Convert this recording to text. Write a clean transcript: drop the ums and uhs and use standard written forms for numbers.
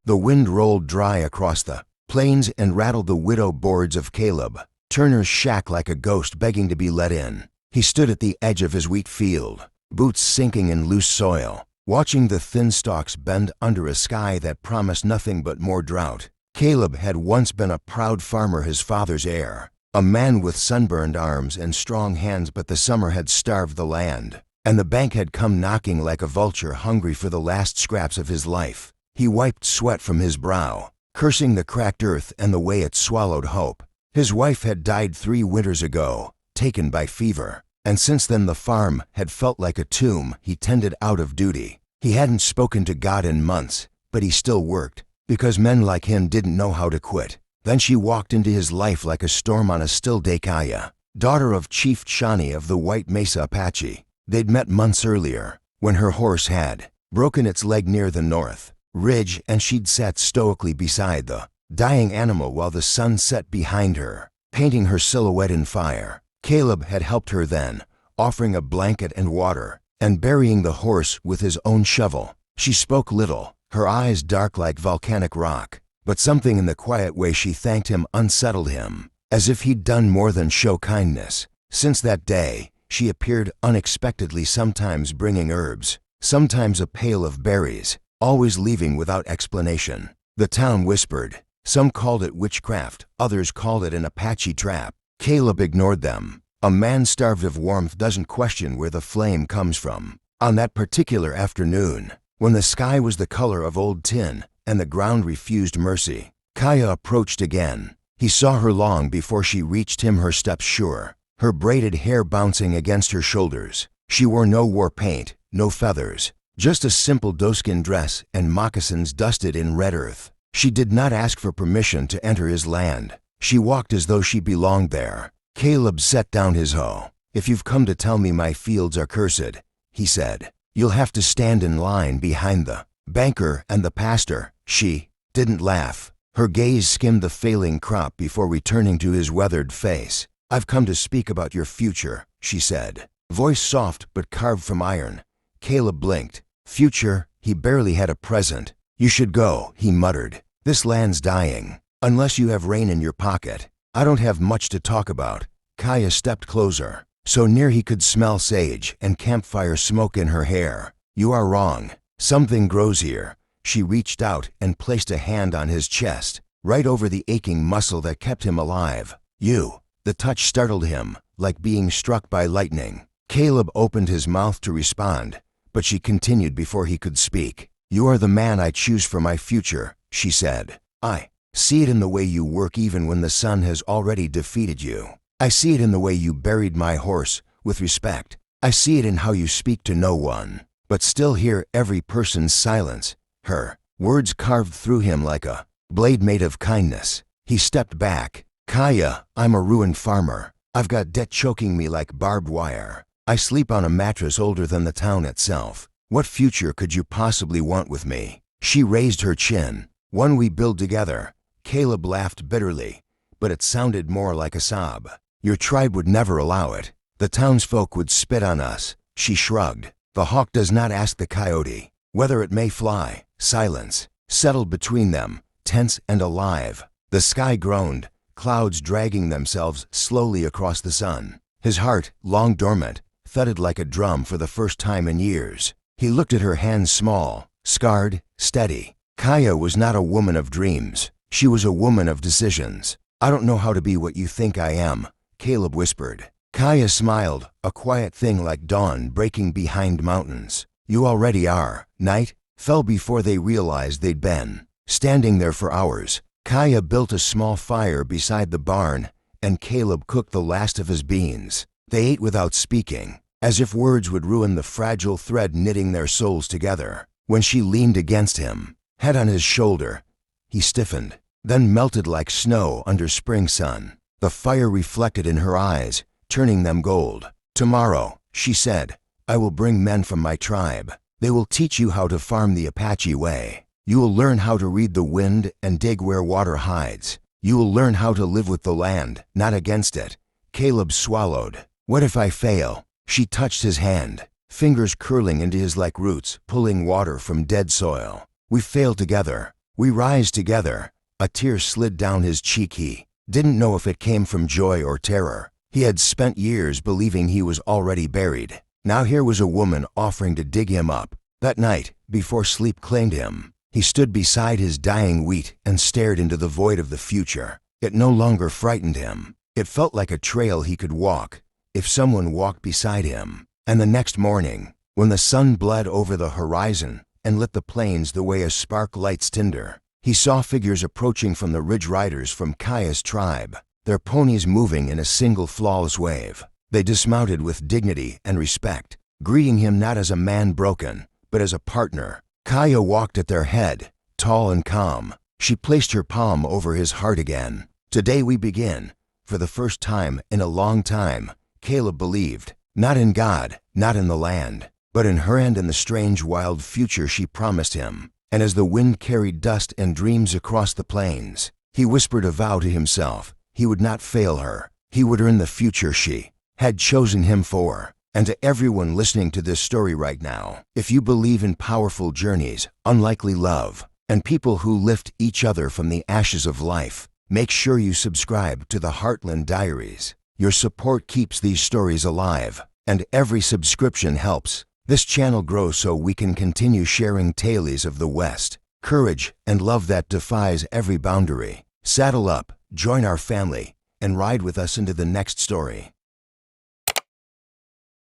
The wind rolled dry across the plains and rattled the widow boards of Caleb Turner's shack like a ghost begging to be let in. He stood at the edge of his wheat field, boots sinking in loose soil, watching the thin stalks bend under a sky that promised nothing but more drought. Caleb had once been a proud farmer, his father's heir, a man with sunburned arms and strong hands, but the summer had starved the land, and the bank had come knocking like a vulture hungry for the last scraps of his life. He wiped sweat from his brow, cursing the cracked earth and the way it swallowed hope. His wife had died 3 winters ago, taken by fever, and since then the farm had felt like a tomb he tended out of duty. He hadn't spoken to God in months, but he still worked, because men like him didn't know how to quit. Then she walked into his life like a storm on a still day. Kaya, daughter of Chief Shawnee of the White Mesa Apache. They'd met months earlier, when her horse had broken its leg near the north ridge, and she'd sat stoically beside the dying animal while the sun set behind her, painting her silhouette in fire. Caleb had helped her then, offering a blanket and water, and burying the horse with his own shovel. She spoke little, her eyes dark like volcanic rock, but something in the quiet way she thanked him unsettled him, as if he'd done more than show kindness. Since that day, she appeared unexpectedly, sometimes bringing herbs, sometimes a pail of berries, always leaving without explanation. The town whispered. Some called it witchcraft, others called it an Apache trap. Caleb ignored them. A man starved of warmth doesn't question where the flame comes from. On that particular afternoon, when the sky was the color of old tin and the ground refused mercy, Kaya approached again. He saw her long before she reached him, her steps sure, her braided hair bouncing against her shoulders. She wore no war paint, no feathers, just a simple doeskin dress and moccasins dusted in red earth. She did not ask for permission to enter his land. She walked as though she belonged there. Caleb set down his hoe. "If you've come to tell me my fields are cursed," he said, "you'll have to stand in line behind the banker and the pastor." She didn't laugh. Her gaze skimmed the failing crop before returning to his weathered face. "I've come to speak about your future," she said, voice soft but carved from iron. Caleb blinked. Future? He barely had a present. "You should go," he muttered. "This land's dying. Unless you have rain in your pocket. I don't have much to talk about." Kaya stepped closer, so near he could smell sage and campfire smoke in her hair. "You are wrong. Something grows here." She reached out and placed a hand on his chest, right over the aching muscle that kept him alive. "You." The touch startled him, like being struck by lightning. Caleb opened his mouth to respond, but she continued before he could speak. "You are the man I choose for my future," she said. "I see it in the way you work even when the sun has already defeated you. I see it in the way you buried my horse with respect. I see it in how you speak to no one, but still hear every person's silence." Her words carved through him like a blade made of kindness. He stepped back. "Kaya, I'm a ruined farmer. I've got debt choking me like barbed wire. I sleep on a mattress older than the town itself. What future could you possibly want with me?" She raised her chin. "One we build together." Caleb laughed bitterly, but it sounded more like a sob. "Your tribe would never allow it. The townsfolk would spit on us." She shrugged. "The hawk does not ask the coyote whether it may fly." Silence settled between them, tense and alive. The sky groaned, clouds dragging themselves slowly across the sun. His heart, long dormant, thudded like a drum for the first time in years. He looked at her hands, small, scarred, steady. Kaya was not a woman of dreams. She was a woman of decisions. "I don't know how to be what you think I am," Caleb whispered. Kaya smiled, a quiet thing like dawn breaking behind mountains. "You already are." Night fell before they realized they'd been standing there for hours. Kaya built a small fire beside the barn, and Caleb cooked the last of his beans. They ate without speaking, as if words would ruin the fragile thread knitting their souls together. When she leaned against him, head on his shoulder, he stiffened, then melted like snow under spring sun. The fire reflected in her eyes, turning them gold. "Tomorrow," she said, "I will bring men from my tribe. They will teach you how to farm the Apache way. You will learn how to read the wind and dig where water hides. You will learn how to live with the land, not against it." Caleb swallowed. "What if I fail?" She touched his hand, fingers curling into his like roots, pulling water from dead soil. "We fail together. We rise together. A tear slid down his cheek. He didn't know if it came from joy or terror. He had spent years believing he was already buried. Now here was a woman offering to dig him up. That night, before sleep claimed him, he stood beside his dying wheat and stared into the void of the future. It no longer frightened him. It felt like a trail he could walk, if someone walked beside him. And the next morning, when the sun bled over the horizon and lit the plains the way a spark lights tinder, he saw figures approaching from the ridge riders from Kaya's tribe, their ponies moving in a single flawless wave. They dismounted with dignity and respect, greeting him not as a man broken, but as a partner. Kaya walked at their head, tall and calm. She placed her palm over his heart again. Today we begin. For the first time in a long time, Caleb believed, not in God, not in the land, but in her and in the strange wild future she promised him. And as the wind carried dust and dreams across the plains, he whispered a vow to himself. He would not fail her. He would earn the future she had chosen him for. And to everyone listening to this story right now, if you believe in powerful journeys, unlikely love, and people who lift each other from the ashes of life, make sure you subscribe to the Heartland Diaries. Your support keeps these stories alive, and every subscription helps this channel grow so we can continue sharing tales of the West, courage and love that defies every boundary. Saddle up, join our family, and ride with us into the next story.